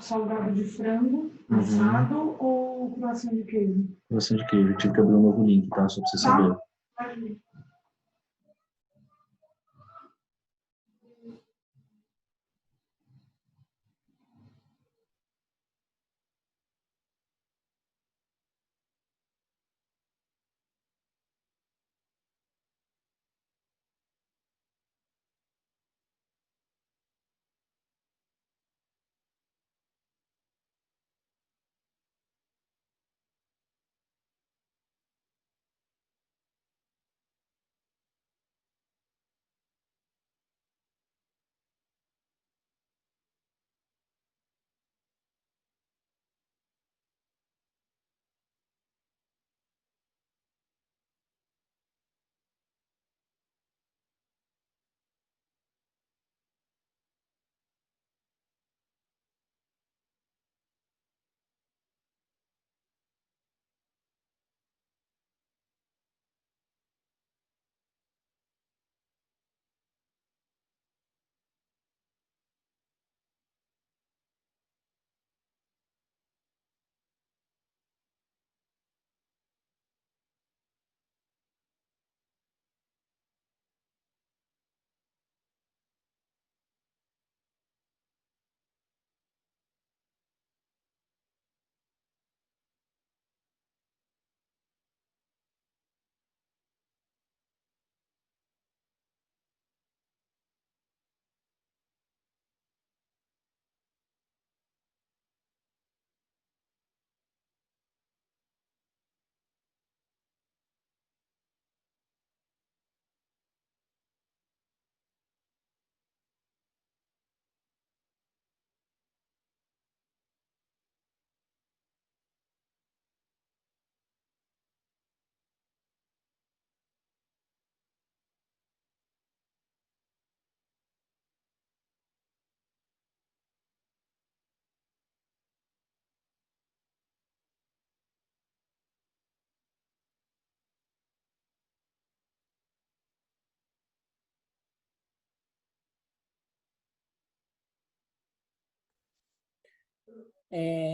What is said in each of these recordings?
salgado de frango assado ou croação de queijo? Croação de queijo. Eu tive que abrir um novo link, tá? Só pra você saber. Pode.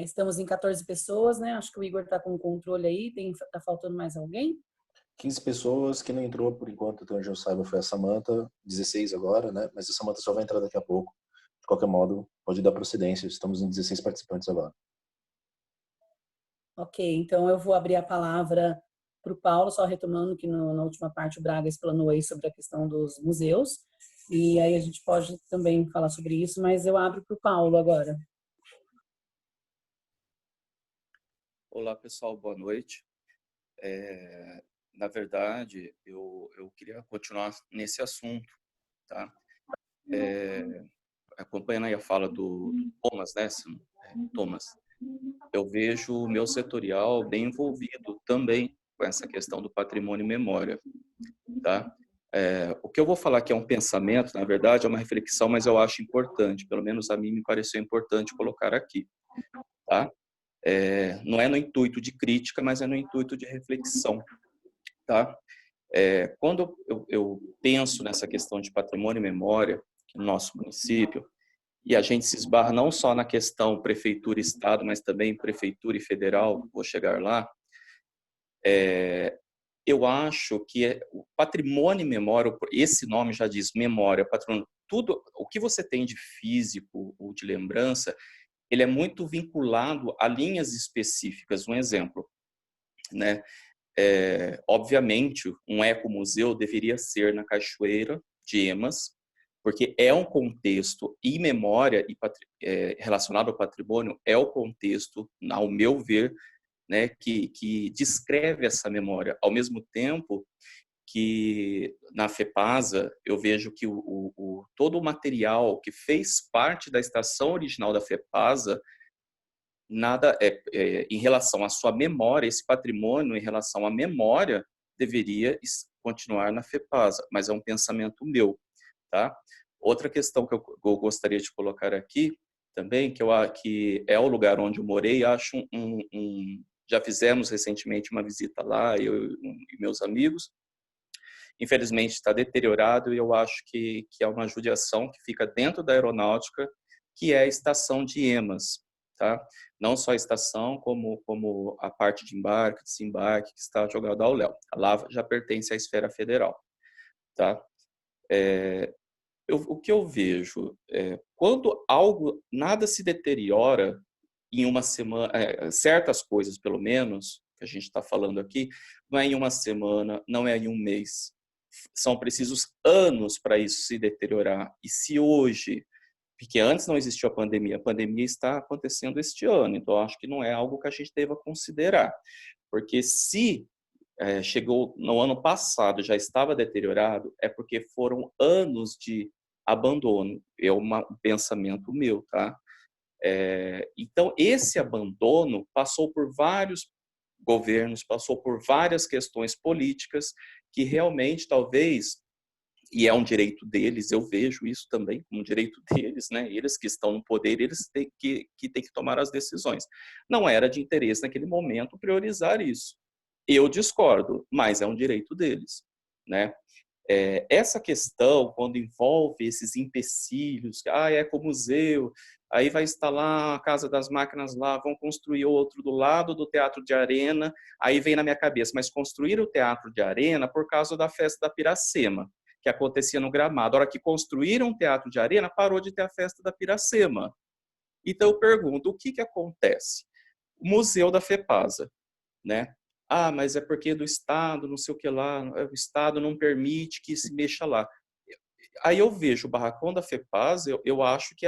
Estamos em 14 pessoas, né? Acho que o Igor está com o controle aí. Tá faltando mais alguém? 15 pessoas, que não entrou por enquanto, até onde eu saiba, foi a Samantha, 16 agora, né? Mas a Samantha só vai entrar daqui a pouco. De qualquer modo, pode dar procedência. Estamos em 16 participantes agora. Ok, então eu vou abrir a palavra para o Paulo, só retomando que na última parte o Braga explanou aí sobre a questão dos museus. E aí a gente pode também falar sobre isso, mas eu abro para o Paulo agora. Olá, pessoal, boa noite. Na verdade, eu queria continuar nesse assunto, tá? Acompanhando aí a fala do Thomas, né? Thomas, eu vejo o meu setorial bem envolvido também com essa questão do patrimônio e memória, tá? O que eu vou falar aqui é um pensamento, na verdade, é uma reflexão, mas eu acho importante, pelo menos a mim me pareceu importante colocar aqui, tá? Não é no intuito de crítica, mas é no intuito de reflexão, tá? Quando eu penso nessa questão de patrimônio e memória no nosso município, e a gente se esbarra não só na questão prefeitura e estado, mas também prefeitura e federal, vou chegar lá, eu acho que o patrimônio e memória, esse nome já diz memória, patrimônio, tudo o que você tem de físico ou de lembrança, ele é muito vinculado a linhas específicas. Um exemplo, né? Obviamente, um ecomuseu deveria ser na Cachoeira de Emas, porque é um contexto e memória relacionado ao patrimônio, é o contexto, ao meu ver, né, que descreve essa memória. Ao mesmo tempo que na FEPASA eu vejo que todo o material que fez parte da estação original da FEPASA, nada em relação à sua memória, esse patrimônio em relação à memória deveria continuar na FEPASA, mas é um pensamento meu, tá? Outra questão que eu gostaria de colocar aqui também, que é o lugar onde eu morei, acho já fizemos recentemente uma visita lá, eu e meus amigos. Infelizmente está deteriorado e eu acho que é uma judiação que fica dentro da aeronáutica que é a estação de Emas, tá? Não só a estação, como a parte de embarque, desembarque, que está jogada ao léu. Lá já pertence à esfera federal, tá? O que eu vejo é quando nada se deteriora em uma semana, certas coisas pelo menos que a gente está falando aqui, não é em uma semana, não é em um mês, são precisos anos para isso se deteriorar. E se hoje, porque antes não existiu a pandemia está acontecendo este ano, então acho que não é algo que a gente deva considerar, porque se chegou no ano passado, já estava deteriorado, é porque foram anos de abandono. É um pensamento meu, tá? Então, esse abandono passou por vários governos, passou por várias questões políticas que realmente, talvez, e é um direito deles, eu vejo isso também como um direito deles, né? Eles que estão no poder, eles têm têm que tomar as decisões. Não era de interesse naquele momento priorizar isso. Eu discordo, mas é um direito deles, né? Essa questão, quando envolve esses empecilhos, ecomuseu, aí vai instalar a Casa das Máquinas lá, vão construir outro do lado do Teatro de Arena, aí vem na minha cabeça, mas construir o Teatro de Arena por causa da festa da Piracema, que acontecia no Gramado. A hora que construíram o Teatro de Arena, parou de ter a festa da Piracema. Então eu pergunto, o que acontece? O Museu da FEPASA, né? Mas é porque do Estado, não sei o que lá, o Estado não permite que se mexa lá. Aí eu vejo o barracão da FEPASA, eu acho que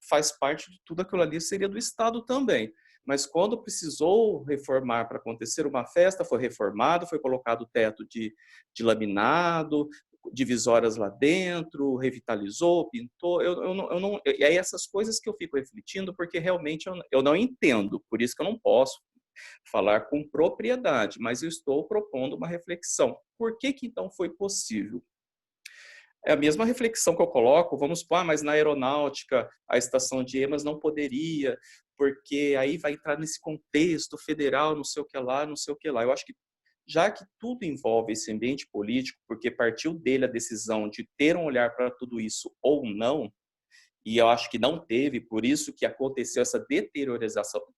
faz parte de tudo aquilo ali, seria do Estado também. Mas quando precisou reformar para acontecer uma festa, foi reformado, foi colocado teto de laminado, divisórias lá dentro, revitalizou, pintou. Eu não, e aí essas coisas que eu fico refletindo, porque realmente eu não entendo, por isso que eu não posso falar com propriedade, mas eu estou propondo uma reflexão. Por que então foi possível? É a mesma reflexão que eu coloco, vamos supor, mas na aeronáutica a estação de Emas não poderia, porque aí vai entrar nesse contexto federal, não sei o que lá, não sei o que lá. Eu acho que já que tudo envolve esse ambiente político, porque partiu dele a decisão de ter um olhar para tudo isso ou não, e eu acho que não teve, por isso que aconteceu essa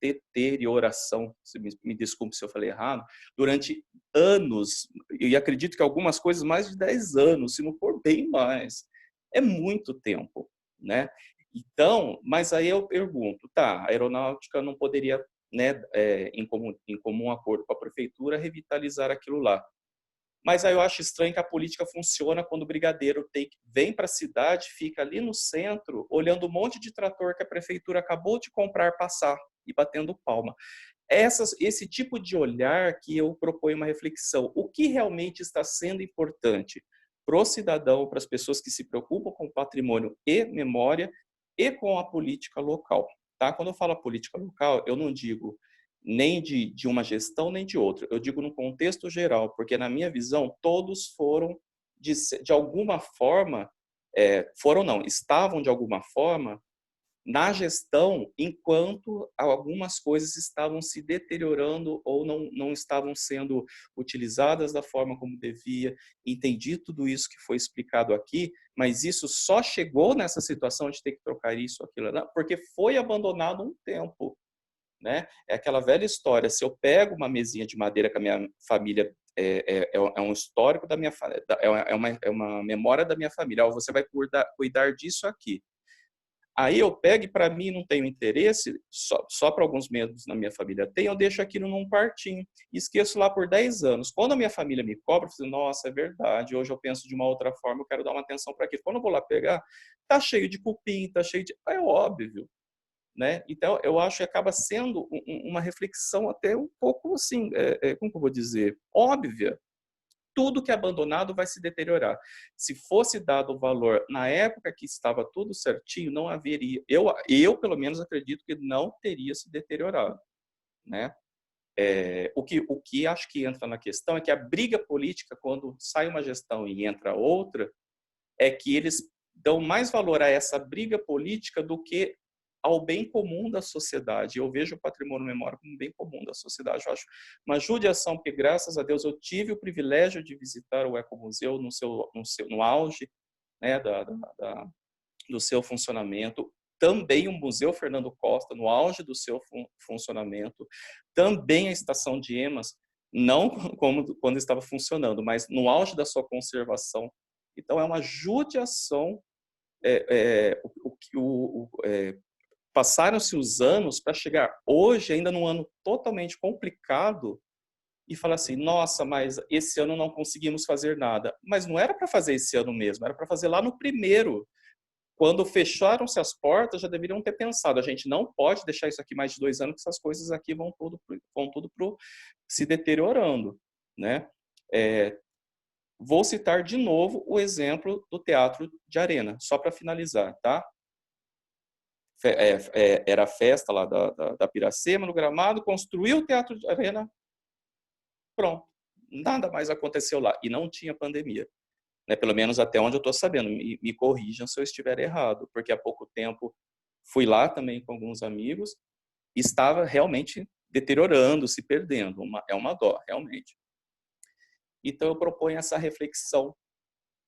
deterioração, me desculpe se eu falei errado, durante anos, e acredito que algumas coisas mais de 10 anos, se não for bem mais. É muito tempo, né? Então, mas aí eu pergunto, tá, a aeronáutica não poderia, né, em comum acordo com a prefeitura, revitalizar aquilo lá. Mas aí eu acho estranho que a política funciona quando o brigadeiro vem para a cidade, fica ali no centro, olhando um monte de trator que a prefeitura acabou de comprar passar e batendo palma. Esse tipo de olhar que eu proponho uma reflexão. O que realmente está sendo importante para o cidadão, para as pessoas que se preocupam com patrimônio e memória e com a política local? Tá? Quando eu falo política local, eu não digo nem de uma gestão, nem de outra. Eu digo no contexto geral, porque na minha visão, todos foram, de alguma forma, estavam de alguma forma na gestão enquanto algumas coisas estavam se deteriorando ou não estavam sendo utilizadas da forma como devia. Entendi tudo isso que foi explicado aqui, mas isso só chegou nessa situação de ter que trocar isso, aquilo, porque foi abandonado um tempo. Né? É aquela velha história, se eu pego uma mesinha de madeira que a minha família é um histórico da minha família, é uma memória da minha família, você vai cuidar disso aqui. Aí eu pego e para mim não tenho interesse, só para alguns membros da minha família tem, eu deixo aquilo num quartinho e esqueço lá por 10 anos. Quando a minha família me cobra, eu falo, nossa, é verdade, hoje eu penso de uma outra forma, eu quero dar uma atenção para aquilo. Quando eu vou lá pegar, tá cheio de cupim, tá cheio de... É óbvio. Né? Então, eu acho que acaba sendo uma reflexão até um pouco assim, como que eu vou dizer, óbvia. Tudo que é abandonado vai se deteriorar. Se fosse dado o valor na época que estava tudo certinho, não haveria. Eu pelo menos acredito que não teria se deteriorado, né? O que acho que entra na questão é que a briga política, quando sai uma gestão e entra outra, é que eles dão mais valor a essa briga política do que ao bem comum da sociedade. Eu vejo o patrimônio memória como um bem comum da sociedade. Eu acho uma judiação, porque graças a Deus eu tive o privilégio de visitar o Ecomuseu no auge, né, do seu funcionamento. também o Museu Fernando Costa, no auge do seu funcionamento, também a Estação de Emas, não como quando estava funcionando, mas no auge da sua conservação. Então, é uma judiação. Passaram-se os anos para chegar hoje, ainda num ano totalmente complicado, e falar assim, nossa, mas esse ano não conseguimos fazer nada. Mas não era para fazer esse ano mesmo, era para fazer lá no primeiro. Quando fecharam-se as portas, já deveriam ter pensado, a gente não pode deixar isso aqui mais de 2 anos, que essas coisas aqui vão tudo se deteriorando, né? Vou citar de novo o exemplo do Teatro de Arena, só para finalizar, tá? Era a festa lá da Piracema, no Gramado, construiu o Teatro de Arena, pronto. Nada mais aconteceu lá. E não tinha pandemia. Né? Pelo menos até onde eu estou sabendo. Me corrijam se eu estiver errado, porque há pouco tempo fui lá também com alguns amigos e estava realmente deteriorando, se perdendo. É uma dó, realmente. Então, eu proponho essa reflexão,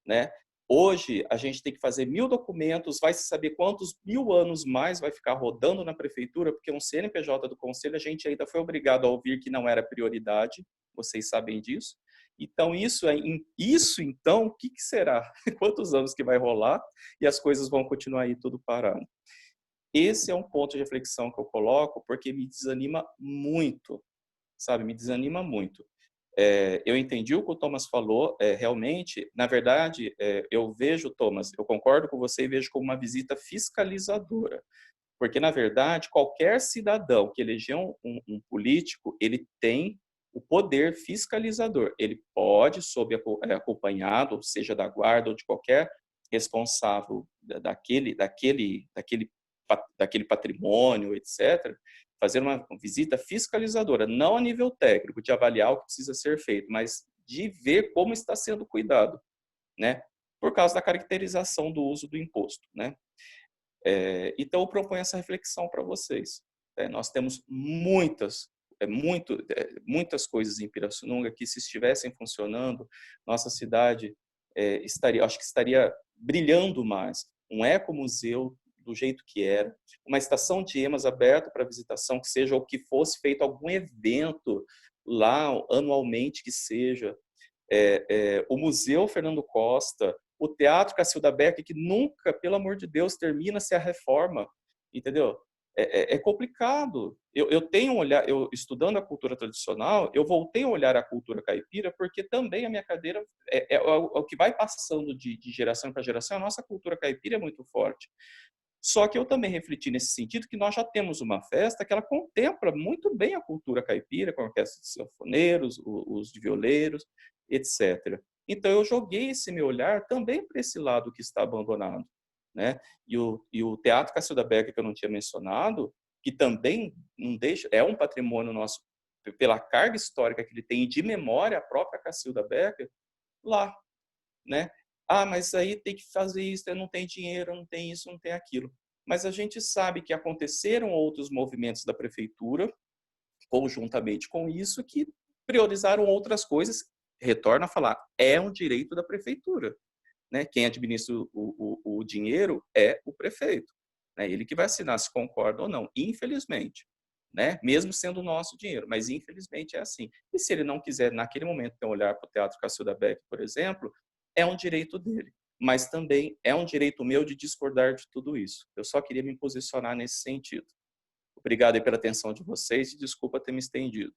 né? Hoje, a gente tem que fazer 1000 documentos, vai se saber quantos 1000 anos mais vai ficar rodando na prefeitura, porque um CNPJ do conselho, a gente ainda foi obrigado a ouvir que não era prioridade, vocês sabem disso. Então, isso então, o que será? Quantos anos que vai rolar e as coisas vão continuar aí tudo parado? Esse é um ponto de reflexão que eu coloco, porque me desanima muito, sabe? Me desanima muito. Eu entendi o que o Thomas falou, realmente, na verdade, eu vejo, Thomas, eu concordo com você e vejo como uma visita fiscalizadora, porque, na verdade, qualquer cidadão que elegeu um político, ele tem o poder fiscalizador, ele pode, acompanhado, seja da guarda ou de qualquer responsável daquele patrimônio, etc., fazer uma visita fiscalizadora, não a nível técnico, de avaliar o que precisa ser feito, mas de ver como está sendo cuidado, né? Por causa da caracterização do uso do imposto, né? Então, eu proponho essa reflexão para vocês. Nós temos muitas coisas em Pirassununga que, se estivessem funcionando, nossa cidade estaria brilhando mais. Um ecomuseu do jeito que era, uma estação de Emas aberta para visitação, que seja, ou que fosse feito algum evento lá anualmente, que seja, o Museu Fernando Costa, o Teatro Cacilda Becker, que nunca, pelo amor de Deus, termina-se a reforma, entendeu? É complicado. Eu tenho um olhar, estudando a cultura tradicional, eu voltei a olhar a cultura caipira, porque também a minha cadeira é o que vai passando de geração para geração. A nossa cultura caipira é muito forte. Só que eu também refleti nesse sentido que nós já temos uma festa que ela contempla muito bem a cultura caipira, com a orquestra de sanfoneiros, os de violeiros, etc. Então, eu joguei esse meu olhar também para esse lado que está abandonado, né? E o Teatro Cacilda Becker, que eu não tinha mencionado, que também não deixa, é um patrimônio nosso, pela carga histórica que ele tem, e de memória a própria Cacilda Becker, lá, né? Ah, mas aí tem que fazer isso, não tem dinheiro, não tem isso, não tem aquilo. Mas a gente sabe que aconteceram outros movimentos da prefeitura, conjuntamente com isso, que priorizaram outras coisas. Retorno a falar, é um direito da prefeitura, né? Quem administra o dinheiro é o prefeito, né? Ele que vai assinar se concorda ou não, infelizmente, né? Mesmo sendo o nosso dinheiro, mas infelizmente é assim. E se ele não quiser, naquele momento, ter um olhar para o Teatro Cacilda Becker, por exemplo, é um direito dele, mas também é um direito meu de discordar de tudo isso. Eu só queria me posicionar nesse sentido. Obrigado aí pela atenção de vocês e desculpa ter me estendido.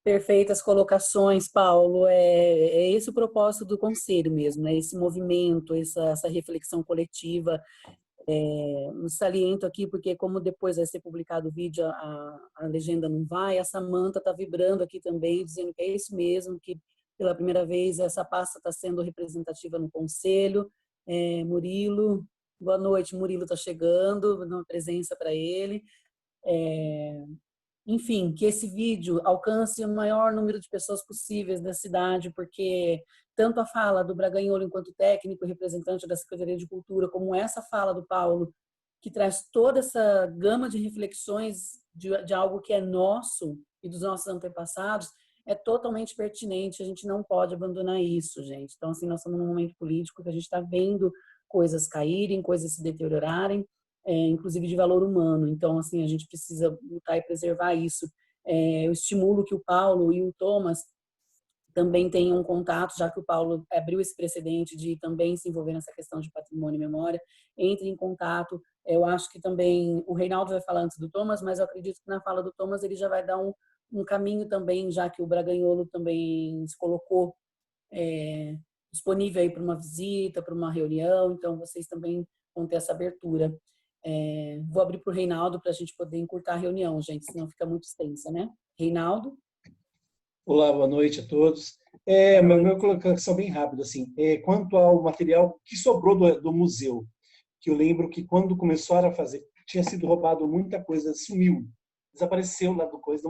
Perfeitas colocações, Paulo. É esse o propósito do conselho mesmo, né? Esse movimento, essa reflexão coletiva. Saliento aqui porque, como depois vai ser publicado o vídeo, a legenda não vai, a Samanta está vibrando aqui também, dizendo que é isso mesmo, que pela primeira vez essa pasta está sendo representativa no conselho. Murilo, boa noite, Murilo está chegando, dando uma presença para ele. Enfim, que esse vídeo alcance o maior número de pessoas possíveis da cidade, porque tanto a fala do Braganholo enquanto técnico e representante da Secretaria de Cultura, como essa fala do Paulo, que traz toda essa gama de reflexões de algo que é nosso e dos nossos antepassados, é totalmente pertinente. A gente não pode abandonar isso, gente. Então, assim, nós estamos num momento político que a gente está vendo coisas caírem, coisas se deteriorarem, inclusive de valor humano. Então, assim, a gente precisa lutar e preservar isso. Eu estimulo que o Paulo e o Thomas também tenham um contato, já que o Paulo abriu esse precedente de também se envolver nessa questão de patrimônio e memória, entre em contato. Eu acho que também o Reinaldo vai falar antes do Thomas, mas eu acredito que na fala do Thomas ele já vai dar um caminho também, já que o Braganholo também se colocou disponível aí para uma visita, para uma reunião, então vocês também vão ter essa abertura. Vou abrir para o Reinaldo para a gente poder encurtar a reunião, gente, senão fica muito extensa, né? Reinaldo? Olá, boa noite a todos. Minha colocação bem rápida, assim, quanto ao material que sobrou do museu, que eu lembro que quando começaram a fazer, tinha sido roubado muita coisa, sumiu, desapareceu lá do coisa,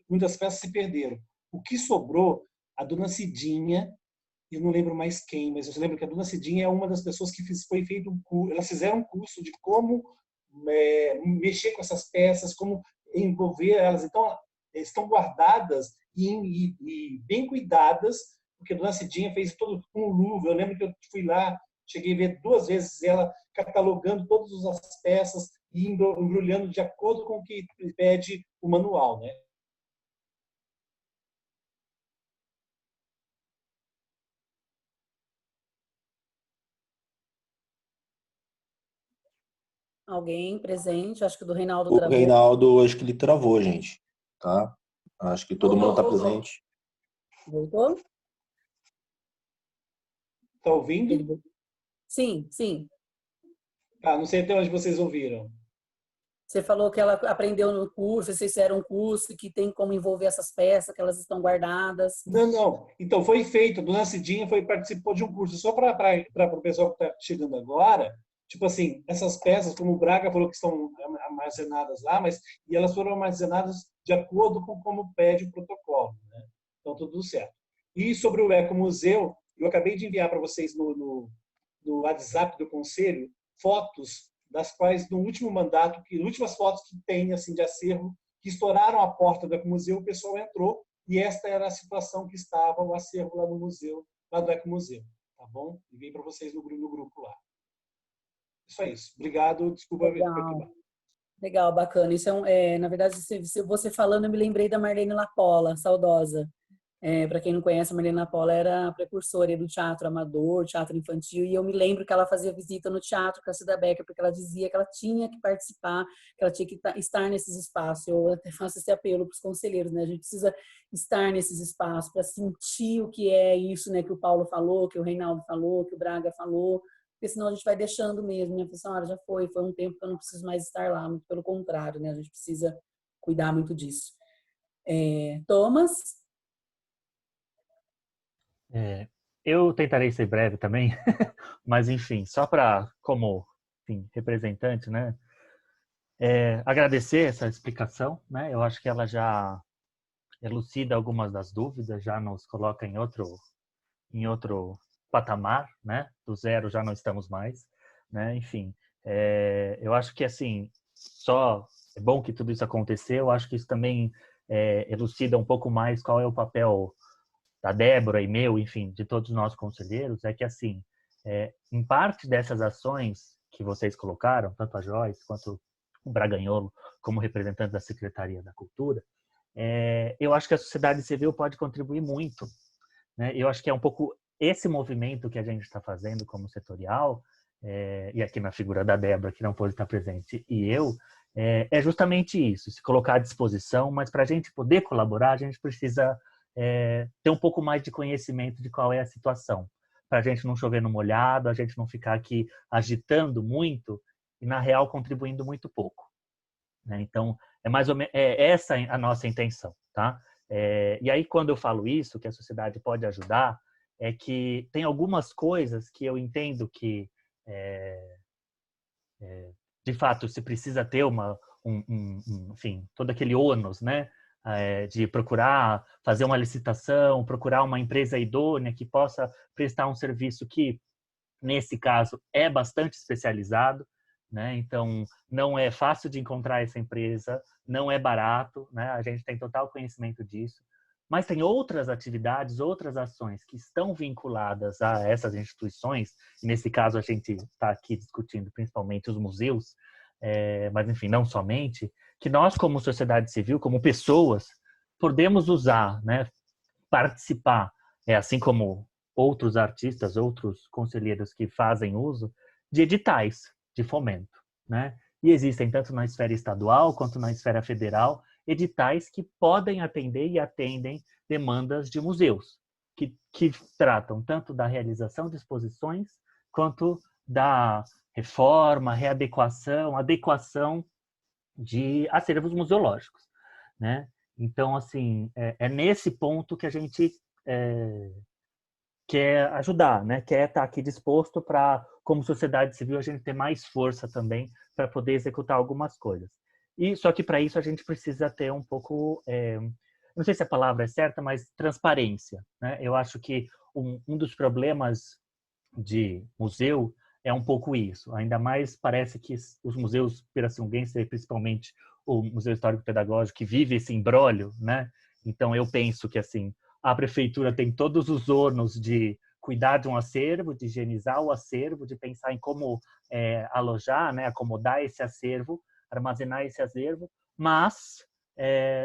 muitas peças se perderam. O que sobrou, a dona Cidinha, eu não lembro mais quem, mas eu lembro que a dona Cidinha é uma das pessoas que foi feito um curso, elas fizeram um curso de como mexer com essas peças, como envolver elas. Então, estão guardadas e bem cuidadas, porque a dona Cidinha fez todo com luva. Eu lembro que eu fui lá, cheguei a ver 2 vezes ela catalogando todas as peças e embrulhando de acordo com o que pede o manual, né? Alguém presente? Acho que o do Reinaldo O travou. Reinaldo, acho que ele travou, gente. Tá? Acho que todo mundo está presente. Voltou? Está ouvindo? Sim, sim. Não sei até onde vocês ouviram. Você falou que ela aprendeu no curso, vocês fizeram um curso que tem como envolver essas peças, que elas estão guardadas. Não. Então, foi feito. A dona Cidinha participou de um curso. Só para o pessoal que está chegando agora, tipo assim, essas peças, como o Braga falou que estão armazenadas lá, e elas foram armazenadas de acordo com como pede o protocolo, né? Então, tudo certo. E sobre o Ecomuseu, eu acabei de enviar para vocês no WhatsApp do Conselho fotos das quais, no último mandato, últimas fotos que tem assim, de acervo, que estouraram a porta do Ecomuseu, o pessoal entrou, e esta era a situação que estava o acervo lá no museu, lá do Ecomuseu. Tá bom? Enviei para vocês no grupo lá. Só isso. Obrigado. Desculpa perturbar. Legal, bacana. Isso na verdade, você falando, eu me lembrei da Marlene Lapola, saudosa. Para quem não conhece, a Marlene Lapola era a precursora do teatro amador, teatro infantil, e eu me lembro que ela fazia visita no teatro com a Cida Becker, porque ela dizia que ela tinha que participar, que ela tinha que estar nesses espaços. Eu até faço esse apelo para os conselheiros, né? A gente precisa estar nesses espaços para sentir o que é isso, né? Que o Paulo falou, que o Reinaldo falou, que o Braga falou, porque senão a gente vai deixando mesmo, né? Senhora, já foi um tempo que eu não preciso mais estar lá, muito pelo contrário, né? A gente precisa cuidar muito disso. Thomas? Eu tentarei ser breve também, mas enfim, só para, como representante, né, agradecer essa explicação, né, eu acho que ela já elucida algumas das dúvidas, já nos coloca em outro patamar, né, do zero já não estamos mais, né, enfim, eu acho que assim, só é bom que tudo isso aconteceu, eu acho que isso também elucida um pouco mais qual é o papel da Débora e meu, enfim, de todos nós conselheiros, é que, assim, em parte dessas ações que vocês colocaram, tanto a Joyce quanto o Braganholo, como representante da Secretaria da Cultura, eu acho que a sociedade civil pode contribuir muito, né? Eu acho que é um pouco esse movimento que a gente está fazendo como setorial, e aqui na figura da Débora, que não pôde estar presente, e eu, é justamente isso, se colocar à disposição, mas para a gente poder colaborar, a gente precisa ter um pouco mais de conhecimento de qual é a situação, para a gente não chover no molhado, a gente não ficar aqui agitando muito e, na real, contribuindo muito pouco, né? Então, é mais ou menos essa a nossa intenção, tá? E aí, quando eu falo isso, que a sociedade pode ajudar, é que tem algumas coisas que eu entendo que, de fato, se precisa ter enfim, todo aquele ônus, né? De procurar fazer uma licitação, procurar uma empresa idônea que possa prestar um serviço que, nesse caso, é bastante especializado, né? Então, não é fácil de encontrar essa empresa, não é barato, né? A gente tem total conhecimento disso, Mas tem outras atividades, outras ações que estão vinculadas a essas instituições, e nesse caso a gente está aqui discutindo principalmente os museus, mas enfim, não somente, que nós como sociedade civil, como pessoas, podemos usar, né, participar, assim como outros artistas, outros conselheiros que fazem uso de editais de fomento, né? E existem tanto na esfera estadual quanto na esfera federal editais que podem atender e atendem demandas de museus, que tratam tanto da realização de exposições quanto da reforma, readequação, adequação de acervos museológicos, né? Então, assim, é nesse ponto que a gente quer ajudar, né? Quer estar aqui disposto para, como sociedade civil, a gente ter mais força também para poder executar algumas coisas. E só que para isso a gente precisa ter um pouco, não sei se a palavra é certa, mas transparência, né? Eu acho que um dos problemas de museu é um pouco isso. Ainda mais parece que os museus pirassununguenses, principalmente o Museu Histórico Pedagógico, que vive esse imbróglio, né? Então eu penso que assim, a prefeitura tem todos os ônus de cuidar de um acervo, de higienizar o acervo, de pensar em como alojar, né, acomodar esse acervo, armazenar esse acervo, mas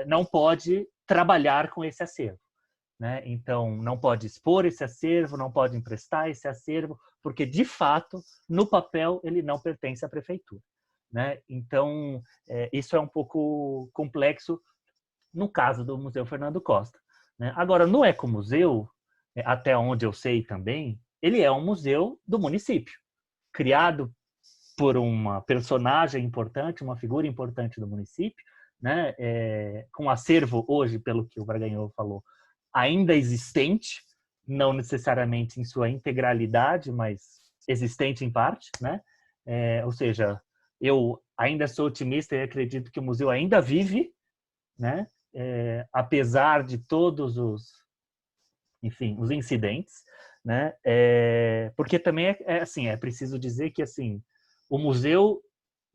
não pode trabalhar com esse acervo, né? Então, não pode expor esse acervo, não pode emprestar esse acervo, porque, de fato, no papel, ele não pertence à prefeitura, né? Então, isso é um pouco complexo no caso do Museu Fernando Costa, né? Agora, no Ecomuseu, até onde eu sei também, ele é um museu do município, criado por uma personagem importante, uma figura importante do município, né? Com acervo hoje, pelo que o Braganhol falou, ainda existente, não necessariamente em sua integralidade, mas existente em parte, né? Ou seja, eu ainda sou otimista e acredito que o museu ainda vive, né? Apesar de todos enfim, os incidentes, né? Porque também assim, é preciso dizer que assim, o museu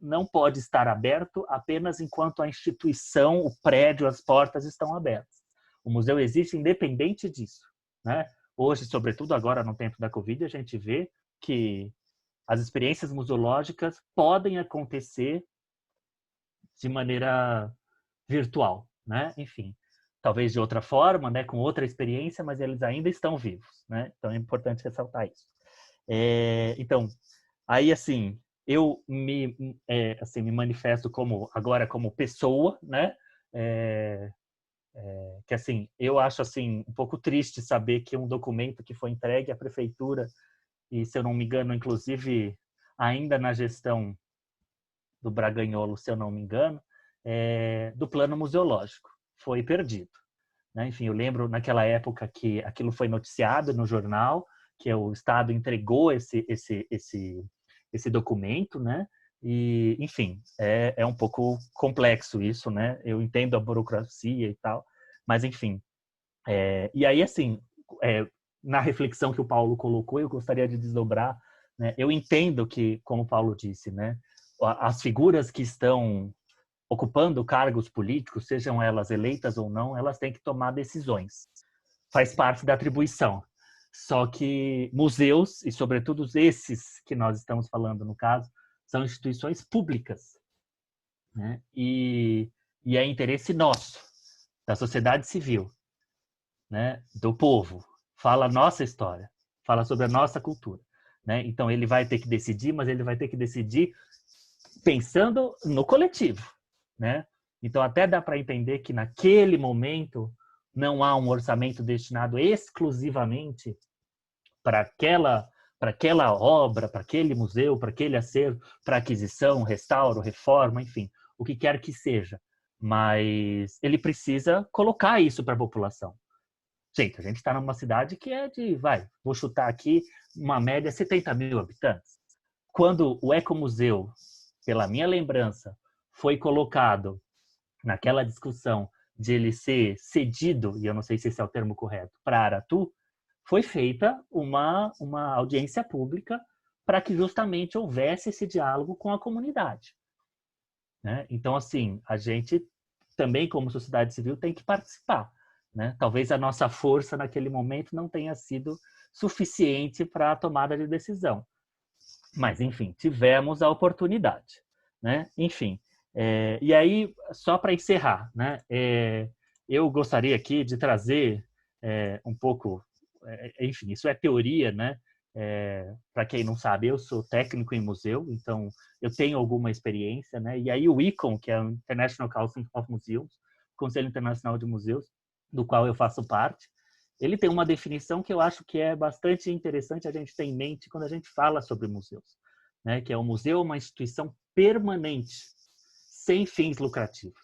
não pode estar aberto apenas enquanto a instituição, o prédio, as portas estão abertas. O museu existe independente disso, né? Hoje, sobretudo agora no tempo da Covid, a gente vê que as experiências museológicas podem acontecer de maneira virtual, né? Enfim, talvez de outra forma, né? Com outra experiência, mas eles ainda estão vivos, né? Então é importante ressaltar isso. Então, aí assim, eu me manifesto agora como pessoa, né? Que assim, eu acho assim um pouco triste saber que um documento que foi entregue à prefeitura e, se eu não me engano, inclusive ainda na gestão do Braganholo, se eu não me engano, do plano museológico, foi perdido, né? Enfim, eu lembro naquela época que aquilo foi noticiado no jornal, que o Estado entregou esse documento, né? E, enfim, é um pouco complexo isso, né? Eu entendo a burocracia e tal, mas, enfim. E aí, assim, na reflexão que o Paulo colocou, eu gostaria de desdobrar, né? Eu entendo que, como o Paulo disse, né? As figuras que estão ocupando cargos políticos, sejam elas eleitas ou não, elas têm que tomar decisões. Faz parte da atribuição. Só que museus, e sobretudo esses que nós estamos falando no caso, são instituições públicas, né? E é interesse nosso, da sociedade civil, né? Do povo. Fala a nossa história, fala sobre a nossa cultura, né? Então ele vai ter que decidir, mas ele vai ter que decidir pensando no coletivo, né? Então até dá para entender que naquele momento não há um orçamento destinado exclusivamente para aquela obra, para aquele museu, para aquele acervo, para aquisição, restauro, reforma, enfim, o que quer que seja. Mas ele precisa colocar isso para a população. Gente, a gente está numa cidade que é vou chutar aqui, uma média 70 mil habitantes. Quando o Ecomuseu, pela minha lembrança, foi colocado naquela discussão de ele ser cedido, e eu não sei se esse é o termo correto, para Aratu, foi feita uma audiência pública para que justamente houvesse esse diálogo com a comunidade, né? Então, assim, a gente também, como sociedade civil, tem que participar, né? Talvez a nossa força naquele momento não tenha sido suficiente para a tomada de decisão. Mas, enfim, tivemos a oportunidade, né? Enfim, e aí, só para encerrar, né? Eu gostaria aqui de trazer um pouco, enfim, isso é teoria, né? Para quem não sabe, eu sou técnico em museu, então eu tenho alguma experiência, né? E aí o ICOM, que é o International Council of Museums, Conselho Internacional de Museus, do qual eu faço parte, ele tem uma definição que eu acho que é bastante interessante a gente ter em mente quando a gente fala sobre museus, né? Que é o museu é uma instituição permanente, sem fins lucrativos,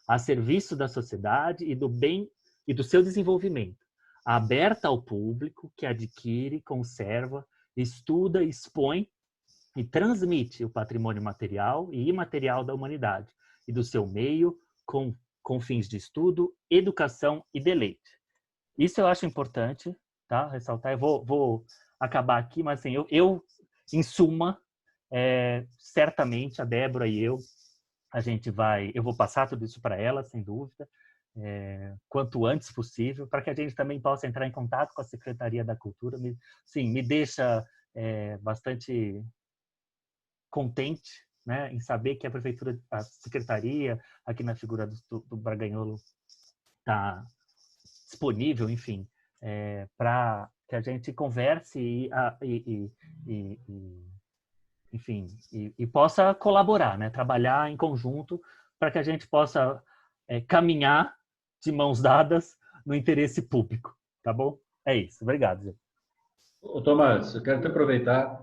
a serviço da sociedade e do bem e do seu desenvolvimento, aberta ao público que adquire, conserva, estuda, expõe e transmite o patrimônio material e imaterial da humanidade e do seu meio com fins de estudo, educação e deleite. Isso eu acho importante, tá? Ressaltar. Eu vou acabar aqui, mas assim, eu em suma, certamente a Débora e eu vou passar tudo isso para ela, sem dúvida, quanto antes possível, para que a gente também possa entrar em contato com a Secretaria da Cultura. Me deixa bastante contente, né, em saber que a prefeitura, a secretaria, aqui na figura do Braganholo, está disponível, enfim, para que a gente converse enfim, e possa colaborar, né? Trabalhar em conjunto para que a gente possa caminhar de mãos dadas no interesse público, tá bom? É isso, obrigado, gente. Ô, Tomás, eu quero te aproveitar,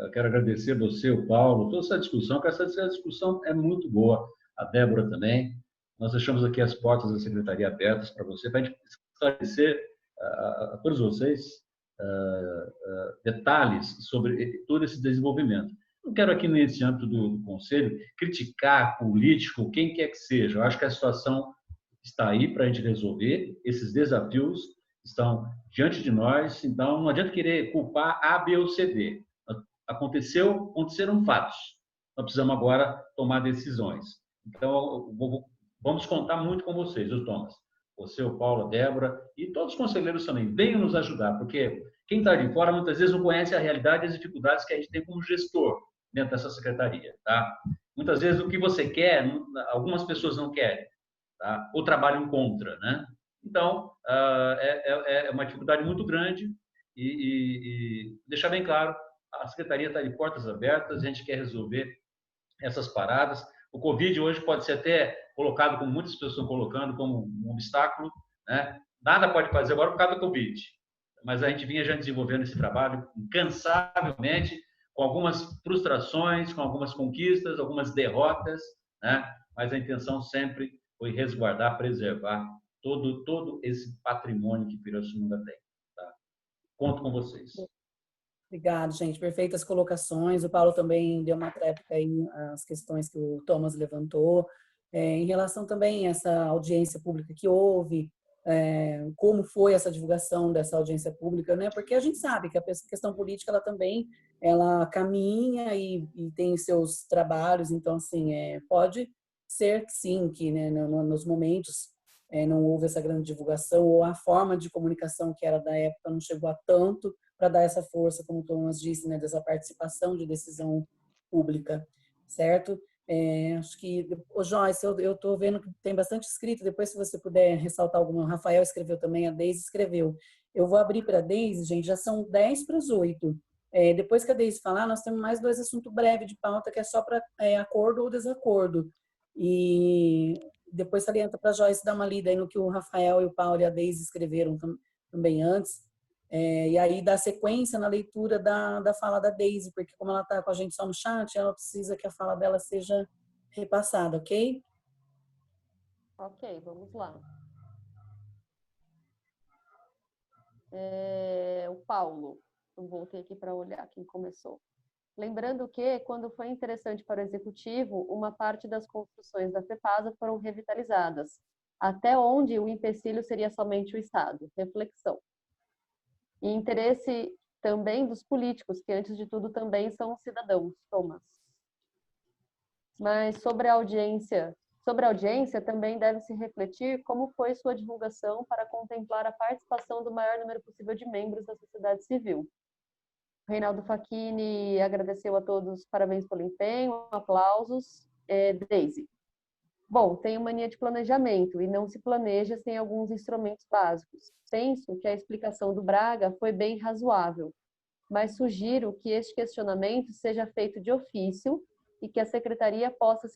eu quero agradecer você, o Paulo, toda essa discussão, porque essa discussão é muito boa, a Débora também. Nós deixamos aqui as portas da Secretaria abertas para você, para a gente esclarecer a todos vocês detalhes sobre todo esse desenvolvimento. Não quero aqui nesse âmbito do Conselho criticar político, quem quer que seja. Eu acho que a situação está aí para a gente resolver, esses desafios estão diante de nós, então não adianta querer culpar A, B ou C, D. Aconteceram fatos. Nós precisamos agora tomar decisões. Então, vamos contar muito com vocês, o Thomas. Você, o Paulo, a Débora e todos os conselheiros também. Venham nos ajudar, porque quem está de fora muitas vezes não conhece a realidade e as dificuldades que a gente tem como gestor dentro dessa secretaria. Tá? Muitas vezes o que você quer, algumas pessoas não querem, tá? Ou trabalham contra, né? Então, é uma dificuldade muito grande e deixar bem claro, a secretaria está de portas abertas, a gente quer resolver essas paradas. O Covid hoje pode ser até colocado, como muitas pessoas estão colocando, como um obstáculo, né? Nada pode fazer agora por causa do Covid, mas a gente vinha já desenvolvendo esse trabalho incansavelmente, com algumas frustrações, com algumas conquistas, algumas derrotas, né? Mas a intenção sempre foi resguardar, preservar todo esse patrimônio que Pirassununga tem. Tá? Conto com vocês. Obrigado, gente. Perfeitas colocações. O Paulo também deu uma tréplica aí às questões que o Thomas levantou. Em relação também a essa audiência pública que houve, como foi essa divulgação dessa audiência pública, né? Porque a gente sabe que a questão política ela caminha e tem seus trabalhos, então assim pode ser que sim, que né, nos momentos não houve essa grande divulgação ou a forma de comunicação que era da época não chegou a tanto para dar essa força, como o Thomas disse, né, dessa participação de decisão pública, certo? Acho que, Joyce, eu estou vendo que tem bastante escrito, depois se você puder ressaltar alguma, o Rafael escreveu também, a Deise escreveu. Eu vou abrir para a Deise, gente, já são 7:50. Depois que a Deise falar, nós temos mais 2 assuntos breves de pauta, que é só para acordo ou desacordo. E depois salienta para a Joyce dar uma lida aí no que o Rafael e o Paulo e a Deise escreveram também antes. E aí dá sequência na leitura da fala da Deise, porque como ela está com a gente só no chat, ela precisa que a fala dela seja repassada, ok? Ok, vamos lá. O Paulo, eu voltei aqui para olhar quem começou. Lembrando que, quando foi interessante para o Executivo, uma parte das construções da FEPASA foram revitalizadas, até onde o empecilho seria somente o Estado. Reflexão. E interesse também dos políticos, que antes de tudo também são cidadãos, Thomas. Mas sobre a audiência Sobre a audiência, também deve-se refletir como foi sua divulgação para contemplar a participação do maior número possível de membros da sociedade civil. Reinaldo Facchini agradeceu a todos, parabéns pelo empenho, aplausos. Deise. Bom, tenho mania de planejamento e não se planeja sem alguns instrumentos básicos. Penso que a explicação do Braga foi bem razoável, mas sugiro que este questionamento seja feito de ofício e que a secretaria possa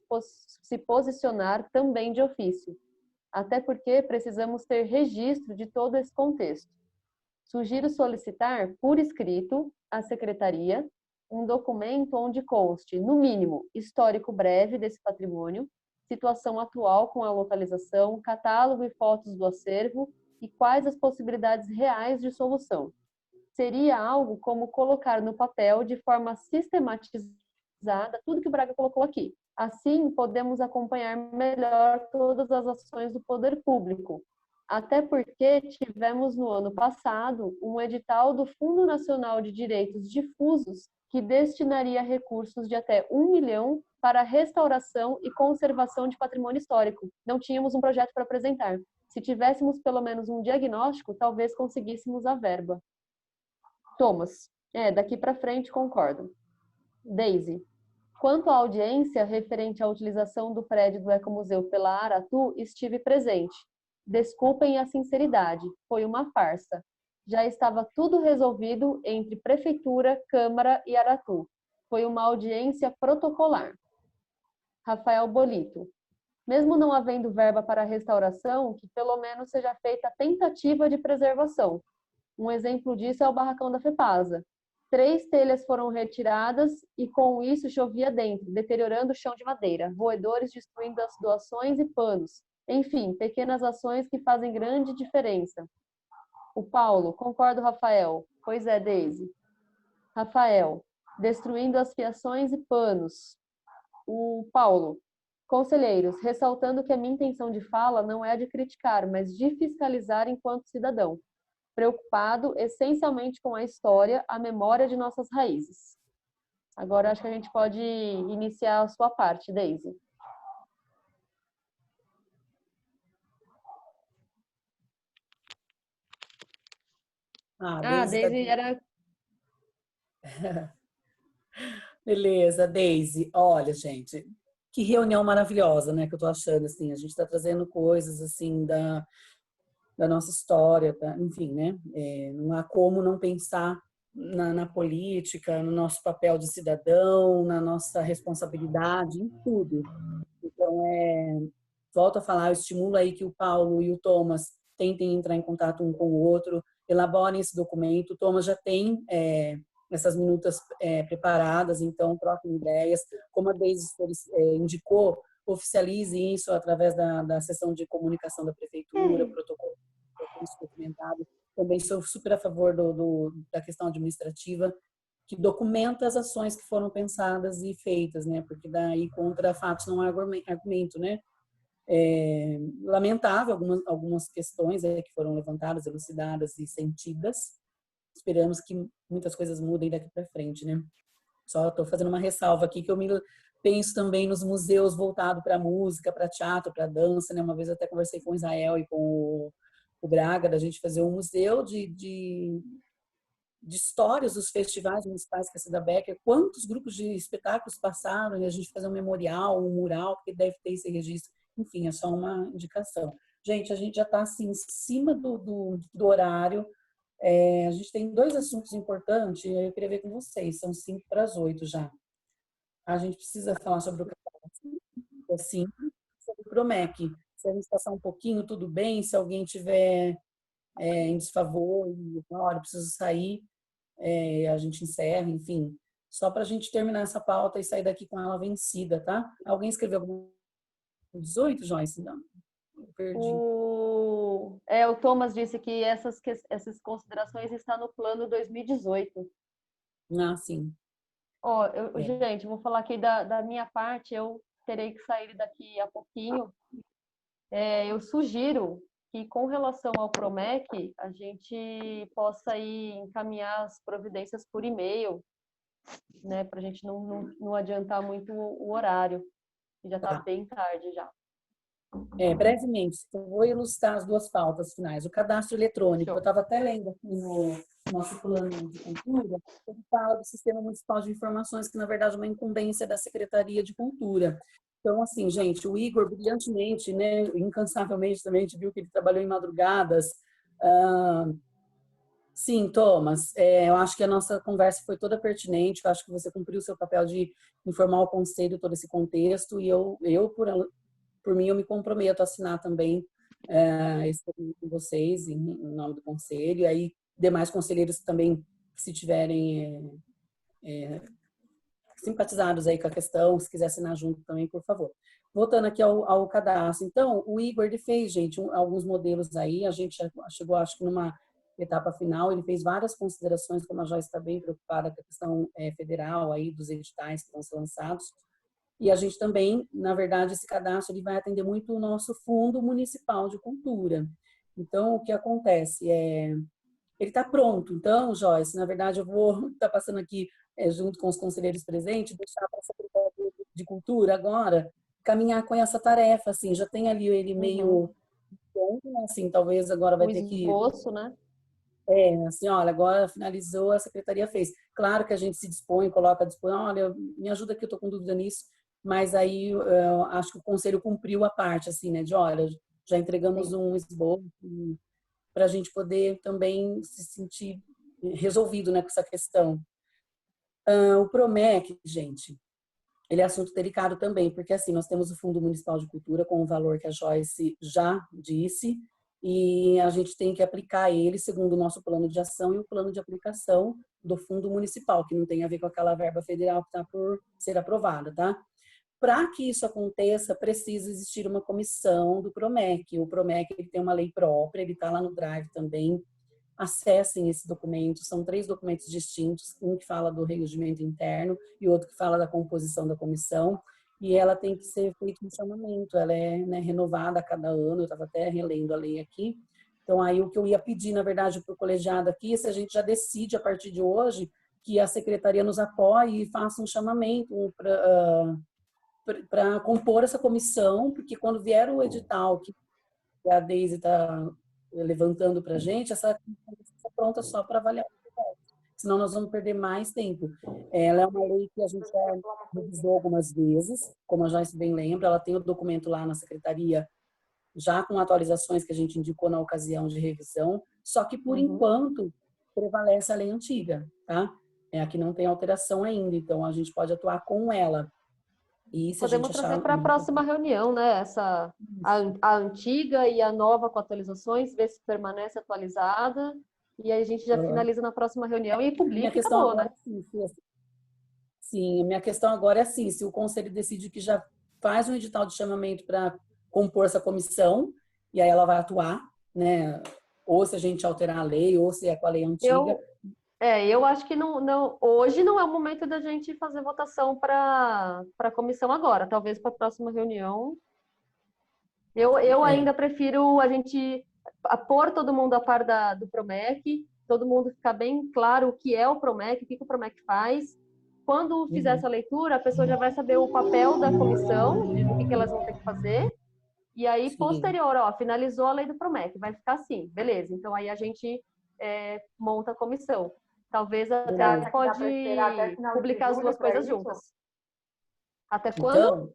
se posicionar também de ofício, até porque precisamos ter registro de todo esse contexto. Sugiro solicitar, por escrito, à secretaria, um documento onde conste, no mínimo, histórico breve desse patrimônio, situação atual com a localização, catálogo e fotos do acervo e quais as possibilidades reais de solução. Seria algo como colocar no papel de forma sistematizada tudo que o Braga colocou aqui. Assim, podemos acompanhar melhor todas as ações do poder público. Até porque tivemos no ano passado um edital do Fundo Nacional de Direitos Difusos que destinaria recursos de até 1 milhão para a restauração e conservação de patrimônio histórico. Não tínhamos um projeto para apresentar. Se tivéssemos pelo menos um diagnóstico, talvez conseguíssemos a verba. Thomas, daqui para frente concordo. Deise, quanto à audiência referente à utilização do prédio do Ecomuseu pela Aratu, estive presente. Desculpem a sinceridade, foi uma farsa. Já estava tudo resolvido entre Prefeitura, Câmara e Aratu. Foi uma audiência protocolar. Rafael Bolito. Mesmo não havendo verba para a restauração, que pelo menos seja feita a tentativa de preservação. Um exemplo disso é o barracão da FEPASA. 3 telhas foram retiradas e com isso chovia dentro, deteriorando o chão de madeira, roedores destruindo as doações e panos. Enfim, pequenas ações que fazem grande diferença. O Paulo, concordo, Rafael. Pois é, Deise. Rafael, destruindo as fiações e panos. O Paulo, conselheiros, ressaltando que a minha intenção de fala não é a de criticar, mas de fiscalizar enquanto cidadão, preocupado essencialmente com a história, a memória de nossas raízes. Agora acho que a gente pode iniciar a sua parte, Deise. Deise era... Beleza, Deise. Olha, gente, que reunião maravilhosa, né, que eu tô achando, assim, a gente tá trazendo coisas, assim, da nossa história, enfim, né, não há como não pensar na política, no nosso papel de cidadão, na nossa responsabilidade, em tudo. Então, volto a falar, eu estimulo aí que o Paulo e o Thomas tentem entrar em contato um com o outro, elaborem esse documento. O Thomas já tem essas minutas preparadas, então troquem ideias. Como a Deise indicou, oficialize isso através da seção de comunicação da prefeitura, protocolo documentado. Também sou super a favor da questão administrativa, que documenta as ações que foram pensadas e feitas, né? Porque daí contra fatos não há argumento, né? Lamentável algumas questões que foram levantadas, elucidadas e sentidas. Esperamos que muitas coisas mudem daqui para frente, né? Só estou fazendo uma ressalva aqui que eu me penso também nos museus voltados para música, para teatro, para dança, né? Uma vez eu até conversei com o Israel e com o Braga, da gente fazer um museu de histórias dos festivais municipais Cacilda Becker, quantos grupos de espetáculos passaram, e a gente fazer um memorial, um mural, porque deve ter esse registro. Enfim, é só uma indicação. Gente, a gente já está assim, em cima do horário. A gente tem 2 assuntos importantes, eu queria ver com vocês, são 5 para as 8 já. A gente precisa falar sobre o assim, sobre o Promec. Se a gente passar um pouquinho, tudo bem. Se alguém tiver em desfavor, olha, preciso sair, a gente encerra, enfim. Só para a gente terminar essa pauta e sair daqui com ela vencida, tá? Alguém escreveu algum 18, Joyce? Não, eu perdi. O Thomas disse que essas considerações estão no plano 2018. Ah, sim. Gente, vou falar aqui da minha parte, eu terei que sair daqui a pouquinho. Eu sugiro que, com relação ao Promec, a gente possa encaminhar as providências por e-mail, né, para a gente não adiantar muito o horário, que já está bem tarde já. Brevemente, eu vou ilustrar as duas pautas finais. O cadastro eletrônico, eu estava até lendo aqui no nosso plano de cultura, ele fala do Sistema Municipal de Informações, que na verdade é uma incumbência da Secretaria de Cultura. Então, assim, gente, o Igor brilhantemente, né, incansavelmente também, a gente viu que ele trabalhou em madrugadas. Sim, Thomas, eu acho que a nossa conversa foi toda pertinente, eu acho que você cumpriu o seu papel de informar o conselho todo esse contexto, e eu por mim, eu me comprometo a assinar também esse documento com vocês, em nome do conselho, e aí demais conselheiros também, se tiverem simpatizados aí com a questão, se quiser assinar junto também, por favor. Voltando aqui ao cadastro. Então, o Igor, ele fez, gente, alguns modelos aí, a gente chegou, acho que numa etapa final, ele fez várias considerações, como a Joyce está bem preocupada com a questão federal aí, dos editais que vão ser lançados. E a gente também, na verdade, esse cadastro ele vai atender muito o nosso Fundo Municipal de Cultura. Então, o que acontece? Ele está pronto. Então, Joyce, na verdade, eu vou estar passando aqui, junto com os conselheiros presentes, deixar para a Secretaria de Cultura agora caminhar com essa tarefa. Assim, já tem ali ele meio pronto, assim, talvez agora vai ter que... esboço, né? Assim, olha, agora finalizou, a Secretaria fez. Claro que a gente se dispõe, coloca, dispõe, olha, me ajuda aqui, eu estou com dúvida nisso. Mas aí eu acho que o conselho cumpriu a parte, assim, né? De, olha, já entregamos um esboço para a gente poder também se sentir resolvido, né, com essa questão. O PROMEC, gente, ele é assunto delicado também, porque assim, nós temos o Fundo Municipal de Cultura com o valor que a Joyce já disse, e a gente tem que aplicar ele segundo o nosso plano de ação e o plano de aplicação do Fundo Municipal, que não tem a ver com aquela verba federal que está por ser aprovada, tá? Para que isso aconteça, precisa existir uma comissão do PROMEC. O PROMEC ele tem uma lei própria, ele está lá no Drive também. Acessem esse documento, são 3 documentos distintos, um que fala do regimento interno e outro que fala da composição da comissão, e ela tem que ser feito um chamamento, ela é, né, renovada a cada ano, eu estava até relendo a lei aqui. Então, aí o que eu ia pedir, na verdade, para o colegiado aqui, se a gente já decide a partir de hoje, que a secretaria nos apoie e faça um chamamento para compor essa comissão, porque quando vier o edital que a Deise está levantando para a gente, essa comissão está pronta só para avaliar o projeto. Senão nós vamos perder mais tempo. Ela é uma lei que a gente já revisou algumas vezes, como a Joyce bem lembra, ela tem o documento lá na secretaria, já com atualizações que a gente indicou na ocasião de revisão, só que por enquanto prevalece a lei antiga, tá? Aqui não tem alteração ainda, então a gente pode atuar com ela. E se podemos trazer para a próxima reunião, né? A antiga e a nova com atualizações, ver se permanece atualizada, e aí a gente já finaliza na próxima reunião e publica e acabou, né? Sim, minha questão agora é assim, se o conselho decide que já faz um edital de chamamento para compor essa comissão, e aí ela vai atuar, né? Ou se a gente alterar a lei, ou se é com a lei antiga. Eu acho que hoje não é o momento da gente fazer votação para a comissão agora. Talvez para a próxima reunião. Eu ainda prefiro a gente pôr todo mundo a par do PROMEC, todo mundo ficar bem claro o que é o PROMEC, o que o PROMEC faz. Quando fizer essa leitura, a pessoa já vai saber o papel da comissão, o que elas vão ter que fazer. E aí, posterior, finalizou a lei do PROMEC, vai ficar assim, beleza. Então, aí a gente monta a comissão. Talvez até pode publicar as duas coisas juntas. Até quando? Então,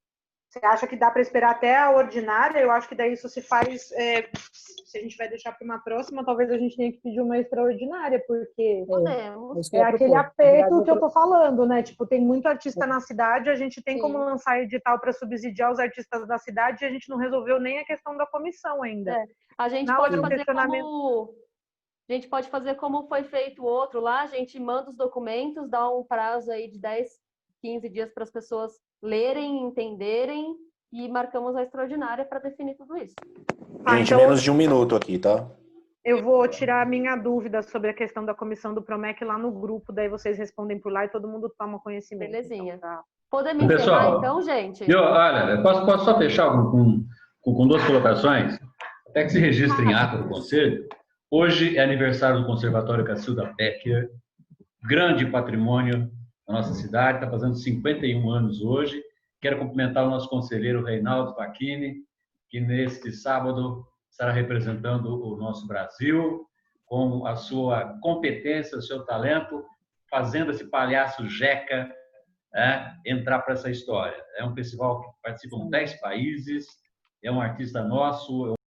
você acha que dá para esperar até a ordinária? Eu acho que daí isso se faz... se a gente vai deixar para uma próxima, talvez a gente tenha que pedir uma extraordinária, porque podemos. É aquele aperto que eu tô falando, né? Tipo, tem muito artista na cidade, a gente tem como lançar edital para subsidiar os artistas da cidade e a gente não resolveu nem a questão da comissão ainda. A gente pode fazer como foi feito o outro lá, a gente manda os documentos, dá um prazo aí de 10, 15 dias para as pessoas lerem, entenderem e marcamos a extraordinária para definir tudo isso. Gente, então, menos de 1 minuto aqui, tá? Eu vou tirar a minha dúvida sobre a questão da comissão do PROMEC lá no grupo, daí vocês respondem por lá e todo mundo toma conhecimento. Belezinha. Então, tá. Podemos encerrar então, gente? Olha, eu posso só fechar com 2 colocações? Até que se registre em ata do Conselho. Hoje é aniversário do Conservatório Cacilda Becker, grande patrimônio da nossa cidade, está fazendo 51 anos hoje. Quero cumprimentar o nosso conselheiro Reinaldo Facchini, que neste sábado estará representando o nosso Brasil, com a sua competência, o seu talento, fazendo esse palhaço Jeca entrar para essa história. É um festival que participam 10 países, é um artista nosso,